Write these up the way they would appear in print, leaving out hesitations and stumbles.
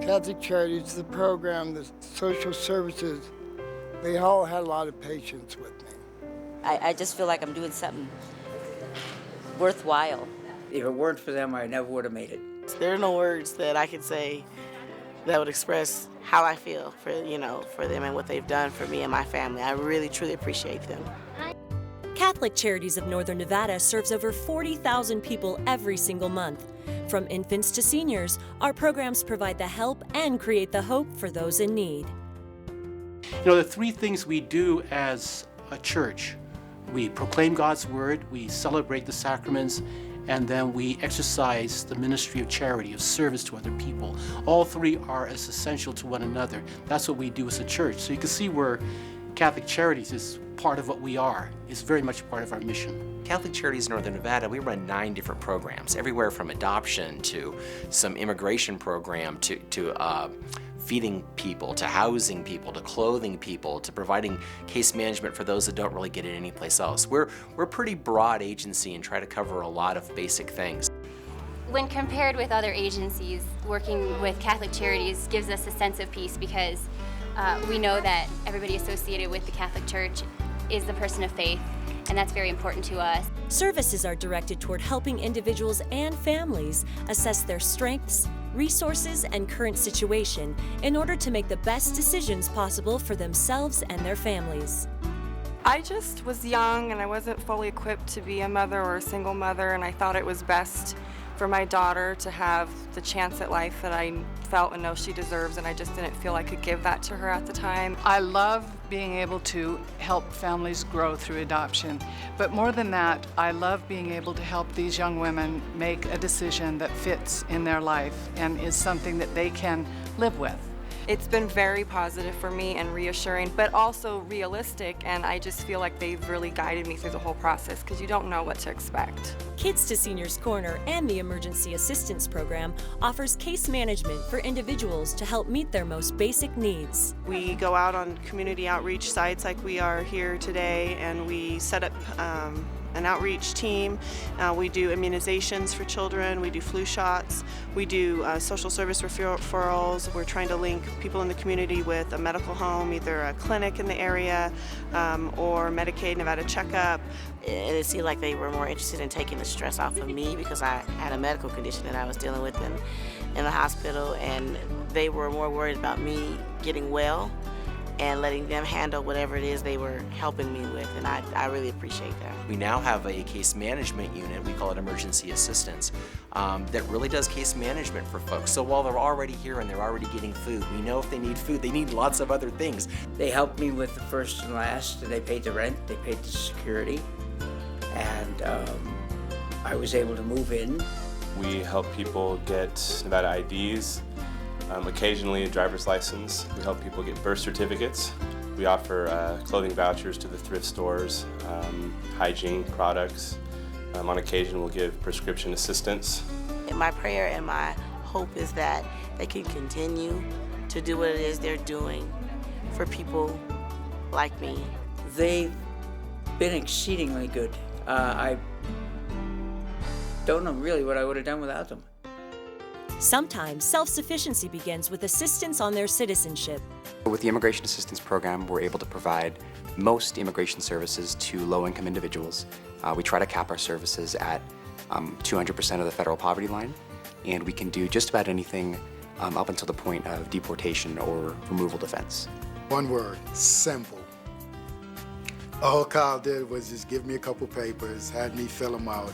Catholic Charities, the program, the social services, they all had a lot of patience with me. I just feel like I'm doing something worthwhile. If it weren't for them, I never would have made it. There are no words that I could say that would express how I feel for them and what they've done for me and my family. I really, truly appreciate them. Catholic Charities of Northern Nevada serves over 40,000 people every single month. From infants to seniors, our programs provide the help and create the hope for those in need. You know, the three things we do as a church: we proclaim God's word, we celebrate the sacraments, and then we exercise the ministry of charity, of service to other people. All three are as essential to one another. That's what we do as a church. So you can see where Catholic Charities is part of what we are. It's very much part of our mission. Catholic Charities Northern Nevada, we run 9 different programs, everywhere from adoption to some immigration program to feeding people, to housing people, to clothing people, to providing case management for those that don't really get it anyplace else. We're a pretty broad agency and try to cover a lot of basic things. When compared with other agencies, working with Catholic Charities gives us a sense of peace because we know that everybody associated with the Catholic Church is the person of faith, and that's very important to us. Services are directed toward helping individuals and families assess their strengths, resources, and current situation in order to make the best decisions possible for themselves and their families. I just was young and I wasn't fully equipped to be a mother or a single mother, and I thought it was best for my daughter to have the chance at life that I felt and know she deserves, and I just didn't feel I could give that to her at the time. I love being able to help families grow through adoption, but more than that, I love being able to help these young women make a decision that fits in their life and is something that they can live with. It's been very positive for me and reassuring, but also realistic, and I just feel like they've really guided me through the whole process because you don't know what to expect. Kids to Seniors Corner and the Emergency Assistance Program offers case management for individuals to help meet their most basic needs. We go out on community outreach sites like we are here today, and we set up an outreach team. We do immunizations for children, we do flu shots, we do social service referrals. We're trying to link people in the community with a medical home, either a clinic in the area or Medicaid Nevada checkup. And it seemed like they were more interested in taking the stress off of me because I had a medical condition that I was dealing with in the hospital, and they were more worried about me getting well and letting them handle whatever it is they were helping me with, and I really appreciate that. We now have a case management unit, we call it Emergency Assistance, that really does case management for folks. So while they're already here and they're already getting food, we know if they need food, they need lots of other things. They helped me with the first and last, and they paid the rent, they paid the security, and I was able to move in. We help people get Nevada IDs, occasionally a driver's license. We help people get birth certificates. We offer clothing vouchers to the thrift stores, hygiene products. On occasion, we'll give prescription assistance. And my prayer and my hope is that they can continue to do what it is they're doing for people like me. They've been exceedingly good. I don't know really what I would have done without them. Sometimes self-sufficiency begins with assistance on their citizenship. With the Immigration Assistance Program, we're able to provide most immigration services to low-income individuals. We try to cap our services at 200% of the federal poverty line, and we can do just about anything up until the point of deportation or removal defense. One word: simple. All Kyle did was just give me a couple papers, had me fill them out.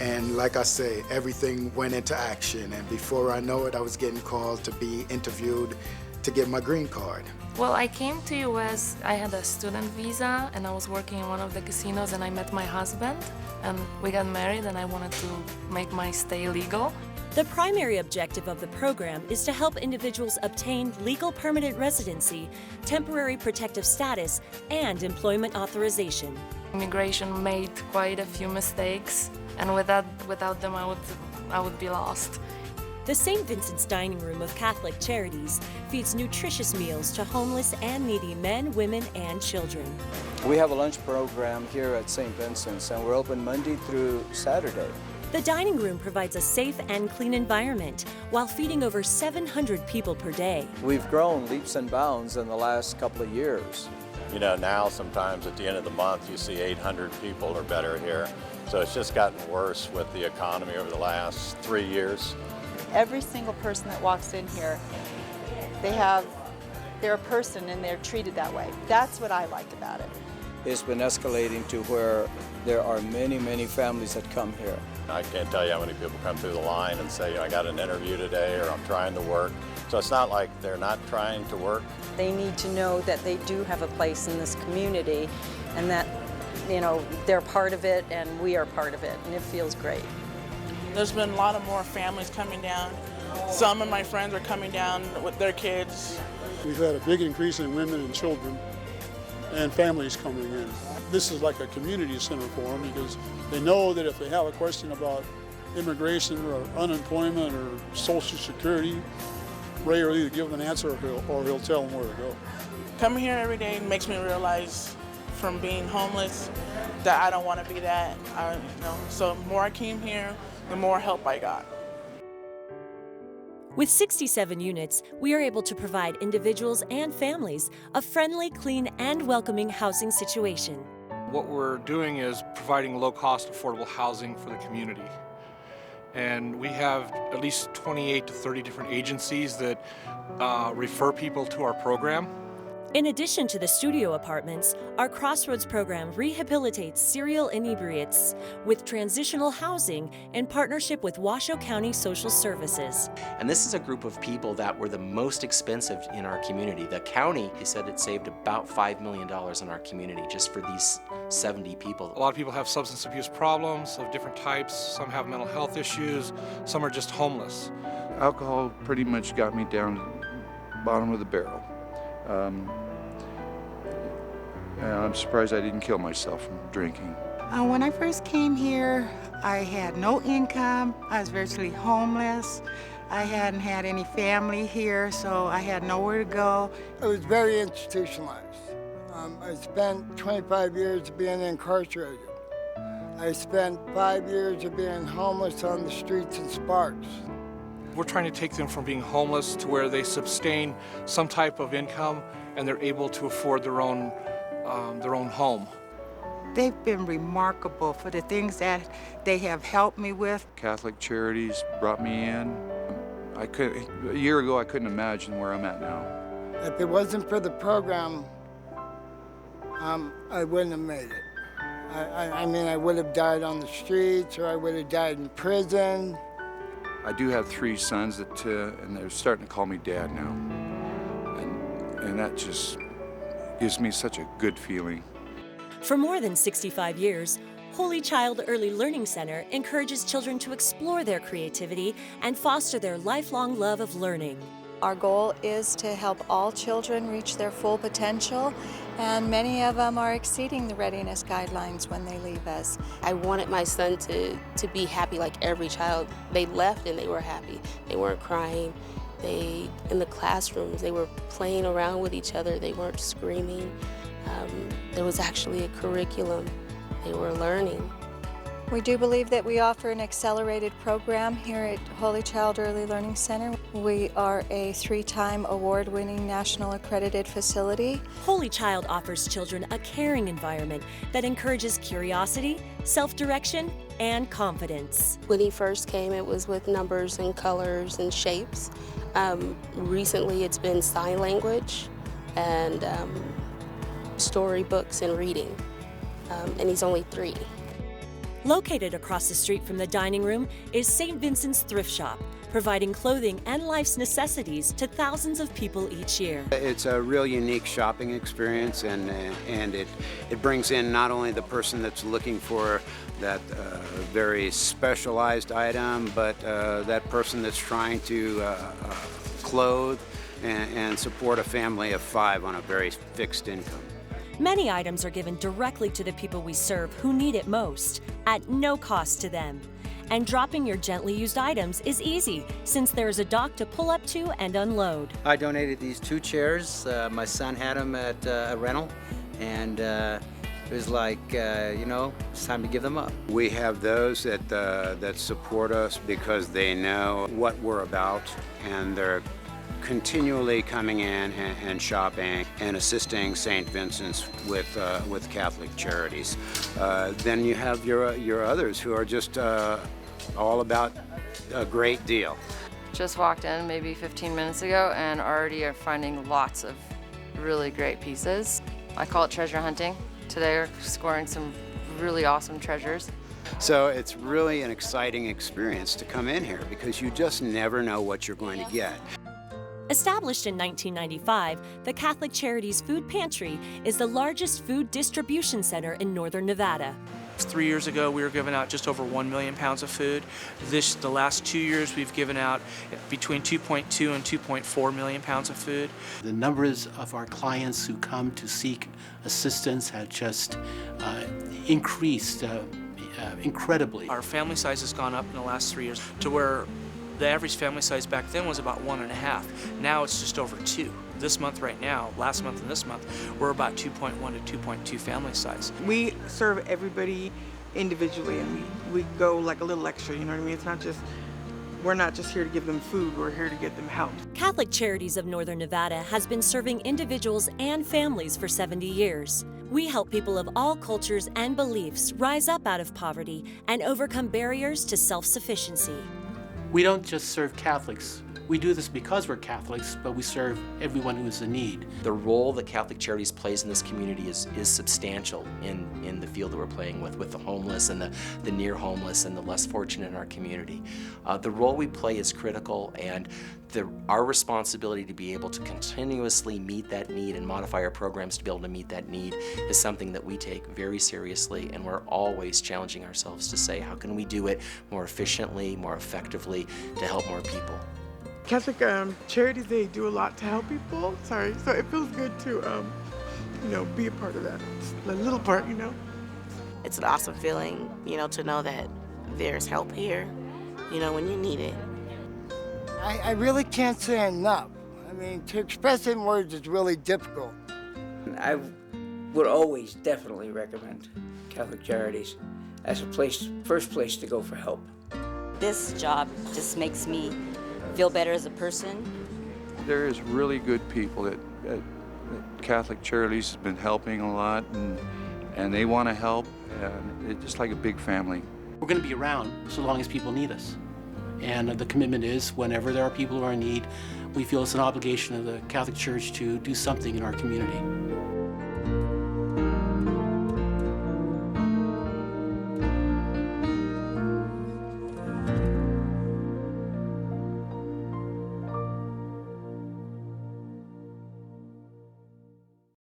And like I say, everything went into action, and before I know it, I was getting called to be interviewed to get my green card. Well, I came to US, I had a student visa, and I was working in one of the casinos, and I met my husband, and we got married, and I wanted to make my stay legal. The primary objective of the program is to help individuals obtain legal permanent residency, temporary protective status, and employment authorization. Immigration made quite a few mistakes, and without them I would be lost. The St. Vincent's Dining Room of Catholic Charities feeds nutritious meals to homeless and needy men, women, and children. We have a lunch program here at St. Vincent's, and we're open Monday through Saturday. The dining room provides a safe and clean environment while feeding over 700 people per day. We've grown leaps and bounds in the last couple of years. You know, now sometimes at the end of the month you see 800 people or better here. So it's just gotten worse with the economy over the last 3 years. Every single person that walks in here, they're a person and they're treated that way. That's what I liked about it. It's been escalating to where there are many, many families that come here. I can't tell you how many people come through the line and say, I got an interview today, or I'm trying to work. So it's not like they're not trying to work. They need to know that they do have a place in this community and that, you know, they're part of it and we are part of it, and it feels great. There's been a lot of more families coming down. Some of my friends are coming down with their kids. We've had a big increase in women and children and families coming in. This is like a community center for them because they know that if they have a question about immigration or unemployment or Social Security, Ray will either give them an answer or he'll tell them where to go. Coming here every day makes me realize from being homeless that I don't want to be that. So the more I came here, the more help I got. With 67 units, we are able to provide individuals and families a friendly, clean, and welcoming housing situation. What we're doing is providing low-cost, affordable housing for the community. And we have at least 28 to 30 different agencies that refer people to our program. In addition to the studio apartments, our Crossroads program rehabilitates serial inebriates with transitional housing in partnership with Washoe County Social Services. And this is a group of people that were the most expensive in our community. The county, he said, it saved about $5 million in our community just for these 70 people. A lot of people have substance abuse problems of different types. Some have mental health issues. Some are just homeless. Alcohol pretty much got me down to the bottom of the barrel. And I'm surprised I didn't kill myself from drinking. When I first came here, I had no income. I was virtually homeless. I hadn't had any family here, so I had nowhere to go. It was very institutionalized. I spent 25 years being incarcerated. I spent 5 years of being homeless on the streets in Sparks. We're trying to take them from being homeless to where they sustain some type of income and they're able to afford their own home. They've been remarkable for the things that they have helped me with. Catholic Charities brought me in. A year ago, I couldn't imagine where I'm at now. If it wasn't for the program, I wouldn't have made it. I mean, I would have died on the streets or I would have died in prison. I do have 3 sons and they're starting to call me Dad now. And that just gives me such a good feeling. For more than 65 years, Holy Child Early Learning Center encourages children to explore their creativity and foster their lifelong love of learning. Our goal is to help all children reach their full potential, and many of them are exceeding the readiness guidelines when they leave us. I wanted my son to be happy like every child. They left and they were happy. They weren't crying. In the classrooms, they were playing around with each other. They weren't screaming. There was actually a curriculum. They were learning. We do believe that we offer an accelerated program here at Holy Child Early Learning Center. We are a 3-time award-winning national accredited facility. Holy Child offers children a caring environment that encourages curiosity, self-direction, and confidence. When he first came, it was with numbers and colors and shapes. Recently, it's been sign language and storybooks and reading, and he's only 3. Located across the street from the dining room is St. Vincent's Thrift Shop, providing clothing and life's necessities to thousands of people each year. It's a real unique shopping experience, and it brings in not only the person that's looking for that very specialized item, but that person that's trying to clothe and support a family of 5 on a very fixed income. Many items are given directly to the people we serve who need it most, at no cost to them. And dropping your gently used items is easy, since there is a dock to pull up to and unload. I donated these 2 chairs. My son had them at a rental, and it was like, you know, it's time to give them up. We have those that support us because they know what we're about, and they're continually coming in and shopping and assisting St. Vincent's with Catholic charities. Then you have your others who are just all about a great deal. Just walked in maybe 15 minutes ago and already are finding lots of really great pieces. I call it treasure hunting. Today we're scoring some really awesome treasures. So it's really an exciting experience to come in here because you just never know what you're going to get. Established in 1995, the Catholic Charities Food Pantry is the largest food distribution center in northern Nevada. 3 years ago, we were giving out just over 1 million pounds of food. The last 2 years, we've given out between 2.2 and 2.4 million pounds of food. The numbers of our clients who come to seek assistance have just increased incredibly. Our family size has gone up in the last 3 years to where the average family size back then was about 1.5. Now it's just over 2. This month right now, last month and this month, we're about 2.1 to 2.2 family size. We serve everybody individually, and we go like a little extra, you know what I mean? It's not just, we're not just here to give them food, we're here to get them help. Catholic Charities of Northern Nevada has been serving individuals and families for 70 years. We help people of all cultures and beliefs rise up out of poverty and overcome barriers to self-sufficiency. We don't just serve Catholics. We do this because we're Catholics, but we serve everyone who is in need. The role that Catholic Charities plays in this community is substantial in the field that we're playing with the homeless and the near homeless and the less fortunate in our community. The role we play is critical, and our responsibility to be able to continuously meet that need and modify our programs to be able to meet that need is something that we take very seriously, and we're always challenging ourselves to say, how can we do it more efficiently, more effectively, to help more people? Catholic charities, they do a lot to help people. So it feels good to, you know, be a part of that. Just a little part, you know. It's an awesome feeling, you know, to know that there's help here, you know, when you need it. I really can't say enough. I mean, to express it in words is really difficult. I would always definitely recommend Catholic Charities as a first place to go for help. This job just makes me feel better as a person. There is really good people that Catholic Charities has been helping a lot, and they want to help, and it's just like a big family. We're going to be around so long as people need us. And the commitment is whenever there are people who are in need, we feel it's an obligation of the Catholic Church to do something in our community.